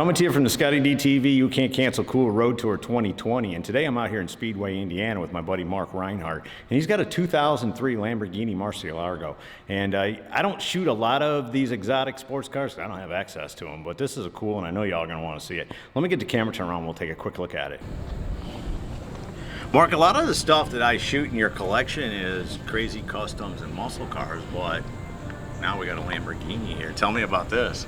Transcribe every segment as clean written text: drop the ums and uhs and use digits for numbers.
Coming to you from the ScottieDTV You Can't Cancel Cool Road Tour 2020, and today I'm out here in Speedway, Indiana with my buddy Mark Reinhart, and he's got a 2003 Lamborghini Murcielago. And I don't shoot a lot of these exotic sports cars, I don't have access to them, but this is a cool, and I know y'all are going to want to see it. Let me get the camera turned around, we'll take a quick look at it. Mark, a lot of the stuff that I shoot in your collection is crazy customs and muscle cars, but now we got a Lamborghini here. Tell me about this.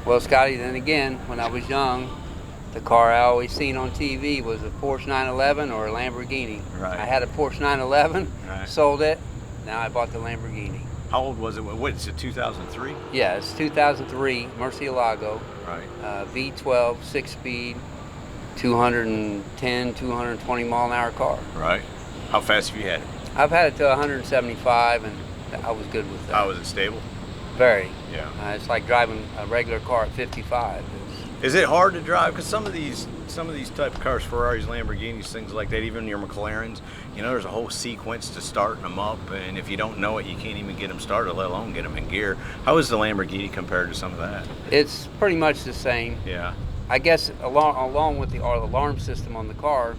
Well, Scotty, then again, when I was young, the car I always seen on TV was a Porsche 911 or a Lamborghini. Right. I had a Porsche 911, right. Sold it, now I bought the Lamborghini. How old was it? What, it's a 2003? Yeah, it's 2003 Murcielago. Right. V12, 6-speed, 210, 220 mile an hour car. Right. How fast have you had it? I've had it to 175 and I was good with that. How was it stable? Very. Yeah. It's like driving a regular car at 55. Is it hard to drive? Because some of these type of cars, Ferraris, Lamborghinis, things like that, even your McLarens, you know, there's a whole sequence to starting them up, and if you don't know it, you can't even get them started, let alone get them in gear. How is the Lamborghini compared to some of that? It's pretty much the same. Yeah. I guess along with the alarm system on the car.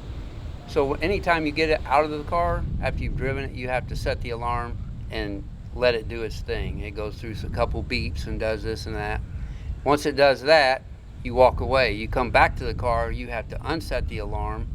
So anytime you get it out of the car, after you've driven it, you have to set the alarm and let it do its thing. It goes through a couple beeps and does this and that. Once it does that, you walk away. You come back to the car, you have to unset the alarm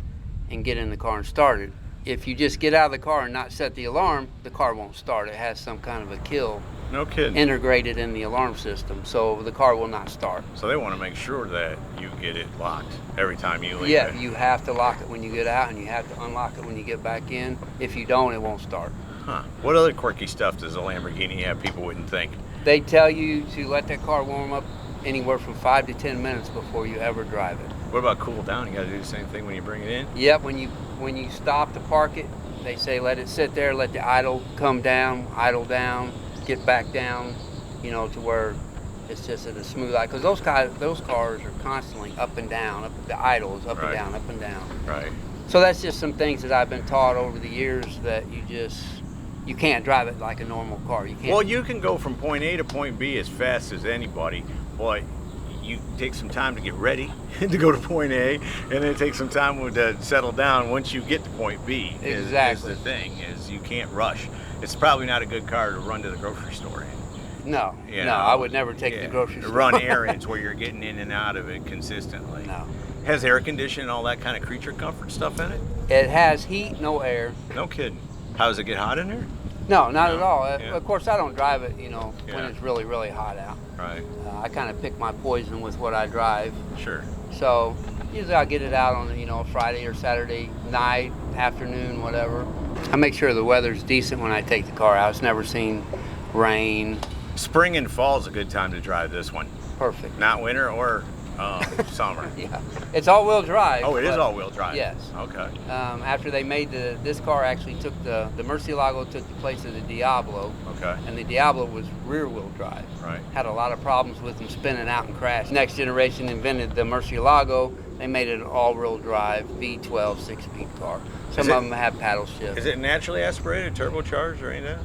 and get in the car and start it. If you just get out of the car and not set the alarm, the car won't start. It has some kind of a kill. No kidding. Integrated in the alarm system, so the car will not start. So they want to make sure that you get it locked every time you leave. Yeah, it. you have to lock it when you get out, and you have to unlock it when you get back in. If you don't, it won't start. Huh. What other quirky stuff does a Lamborghini have people wouldn't think? They tell you to let that car warm up anywhere from 5 to 10 minutes before you ever drive it. What about cool down? You got to do the same thing when you bring it in? Yep, when you stop to park it, they say let it sit there, let the idle come down, idle down, get back down, you know, to where it's just at a smooth eye. Because those cars are constantly up and down. The idle is up Right. and down, up and down. Right. So that's just some things that I've been taught over the years that you can't drive it like a normal car. You can't. Well, you can go from point A to point B as fast as anybody, but you take some time to get ready to go to point A, and then it takes some time to settle down once you get to point B. Exactly. Is the thing, is you can't rush. It's probably not a good car to run to the grocery store in. No, You no, know, I would never take the grocery store. Run errands where you're getting in and out of it consistently. No. Has air conditioning and all that kind of creature comfort stuff in it? It has heat, no air. No kidding. How does it get hot in there? No, not No, at all. yeah. Of course, I don't drive it, you know, when Yeah. it's really, really hot out. Right. I kind of pick my poison with what I drive. Sure. So usually I'll get it out on, you know, a Friday or Saturday night, afternoon, whatever. I make sure the weather's decent when I take the car out. It's never seen rain. Spring and fall is a good time to drive this one. Perfect. Not winter or summer. Yeah. It's all-wheel drive. Oh, it is but- all-wheel drive? Yes. Okay. After they made this car actually took the Murcielago took the place of the Diablo. Okay. And the Diablo was rear-wheel drive. Right. Had a lot of problems with them spinning out and crash. Next generation invented the Murcielago. They made it an all-wheel drive V12 6-speed car. Some of them have paddle shift. Is it naturally aspirated, turbocharged, or anything?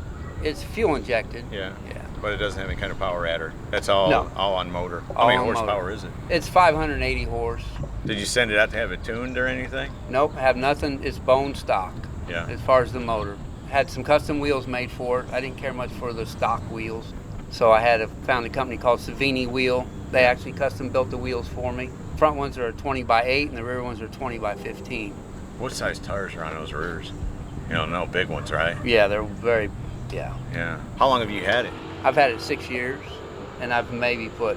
It's fuel injected. Yeah. Yeah. But it doesn't have any kind of power adder. That's all No. all on motor. How All many on horsepower motor. is it? It's 580 horse. Did you send it out to have it tuned or anything? Nope, have nothing. It's bone stock. Yeah. As far as the motor. Had some custom wheels made for it. I didn't care much for the stock wheels. So I found a company called Savini Wheel. They actually custom built the wheels for me. Front ones are 20 by 8 and the rear ones are 20 by 15. What size tires are on those rears? You don't know, big ones, right? Yeah, they're very, yeah. Yeah. How long have you had it? I've had it 6 years and I've maybe put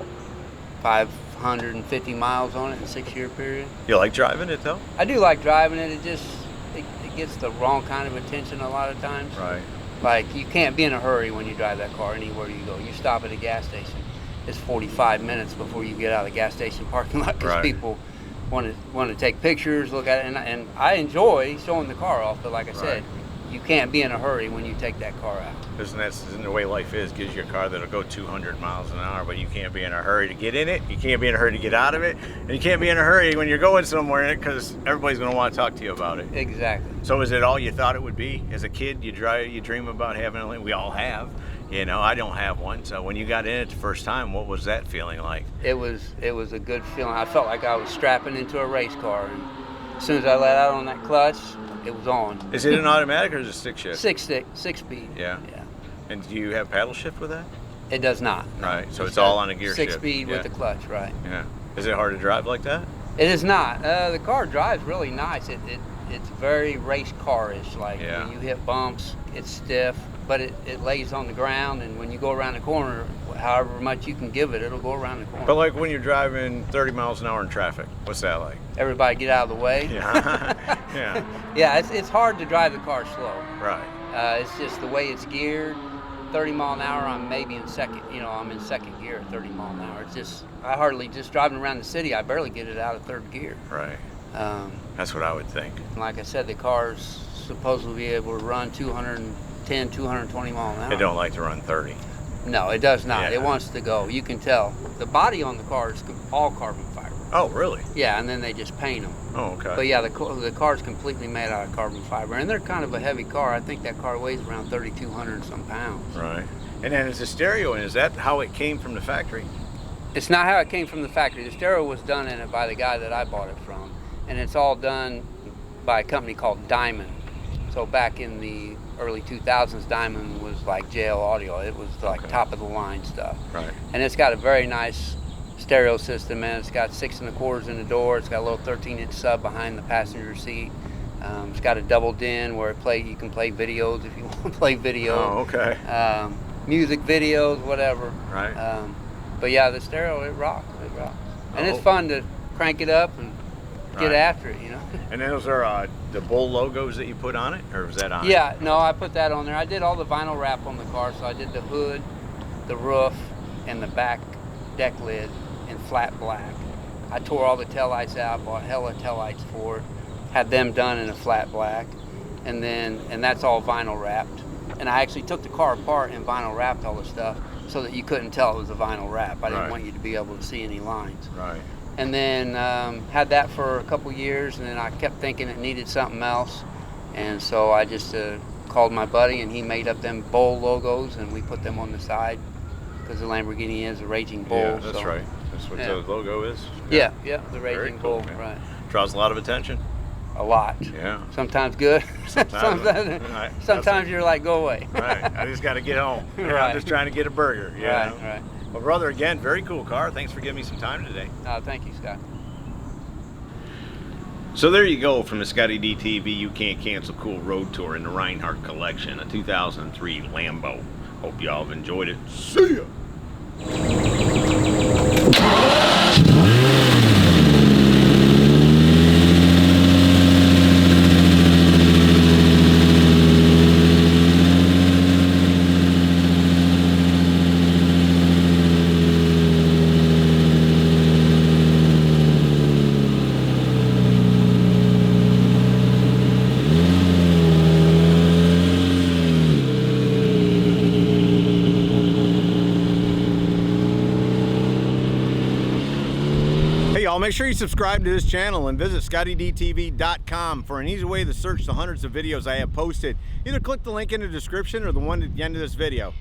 550 miles on it in a 6-year period. You like driving it though? I do like driving it. It gets the wrong kind of attention a lot of times. Right. Like, you can't be in a hurry when you drive that car anywhere you go. You stop at a gas station, it's 45 minutes before you get out of the gas station parking lot because Right. people want to take pictures, look at it, and I enjoy showing the car off, but like I said, you can't be in a hurry when you take that car out. Isn't the way life is? Gives you a car that'll go 200 miles an hour, but you can't be in a hurry to get in it. You can't be in a hurry to get out of it, and you can't be in a hurry when you're going somewhere in it because everybody's going to want to talk to you about it. Exactly. So is it all you thought it would be? As a kid, you dream about having a, we all have, You know, I don't have one. So when you got in it the first time, what was that feeling like? It was a good feeling. I felt like I was strapping into a race car, and as soon as I let out on that clutch, it was on. Is it an automatic or is it stick shift? Six speed. Yeah. Yeah. And do you have paddle shift with that? It does not. Right. So it's all on a gear shift. 6 speed with the clutch, right? Yeah. Is it hard to drive like that? It is not. The car drives really nice. It's very race car-ish. Like when you hit bumps, it's stiff, but it lays on the ground, and when you go around the corner, however much you can give it, it'll go around the corner. But like when you're driving 30 miles an hour in traffic, what's that like? Everybody get out of the way. Yeah. Yeah. Yeah, it's hard to drive the car slow. Right. It's just the way it's geared. 30 mile an hour, I'm maybe in second, I'm in second gear at 30 mile an hour. It's just, I hardly, just driving around the city, I barely get it out of third gear. Right. That's what I would think. Like I said, the car's supposed to be able to run 210, 220 mile an hour. It don't like to run 30. No, it does not. Yeah. It wants to go. You can tell. The body on the car is all carbon fiber. Oh, really? Yeah, and then they just paint them. Oh, okay. But yeah, the car's completely made out of carbon fiber, and they're kind of a heavy car. I think that car weighs around 3,200 and some pounds. Right. And then is the stereo in? Is that how it came from the factory? It's not how it came from the factory. The stereo was done in it by the guy that I bought it from, and it's all done by a company called Diamond. So back in the early 2000s, Diamond was like JL Audio. It was like top of the line stuff. Right. And it's got a very nice stereo system, and it's got 6 1/4 in the door. It's got a little 13-inch sub behind the passenger seat. It's got a double din where you can play videos if you want to play video. Oh, okay. Music videos, whatever. Right. But yeah, the stereo, it rocks. It rocks. And it's fun to crank it up and get after it, And then those are the Bull logos that you put on it, or was that on it? Yeah, no, I put that on there. I did all the vinyl wrap on the car, so I did the hood, the roof, and the back deck lid in flat black. I tore all the taillights out, bought hella taillights for it, had them done in a flat black, and that's all vinyl wrapped. And I actually took the car apart and vinyl wrapped all the stuff so that you couldn't tell it was a vinyl wrap. I didn't want you to be able to see any lines. Right. And then had that for a couple years, and then I kept thinking it needed something else, and so I just called my buddy, and he made up them bull logos, and we put them on the side because the Lamborghini is a raging bull. Yeah, that's right. That's what the logo is. Yeah, the raging cool, bull, man. right. Draws a lot of attention. A lot. Yeah. Sometimes good. Sometimes you're like, go away. Right. I just got to get home. Right. I'm just trying to get a burger. You know? Right. Well, brother, again, very cool car. Thanks for giving me some time today. Thank you, Scott. So there you go from the ScottieDTV You Can't Cancel Cool Road Tour in the Reinhart collection, a 2003 Lambo. Hope y'all have enjoyed it. See ya! Hey y'all, make sure you subscribe to this channel and visit ScottieDTV.com for an easy way to search the hundreds of videos I have posted. Either click the link in the description or the one at the end of this video.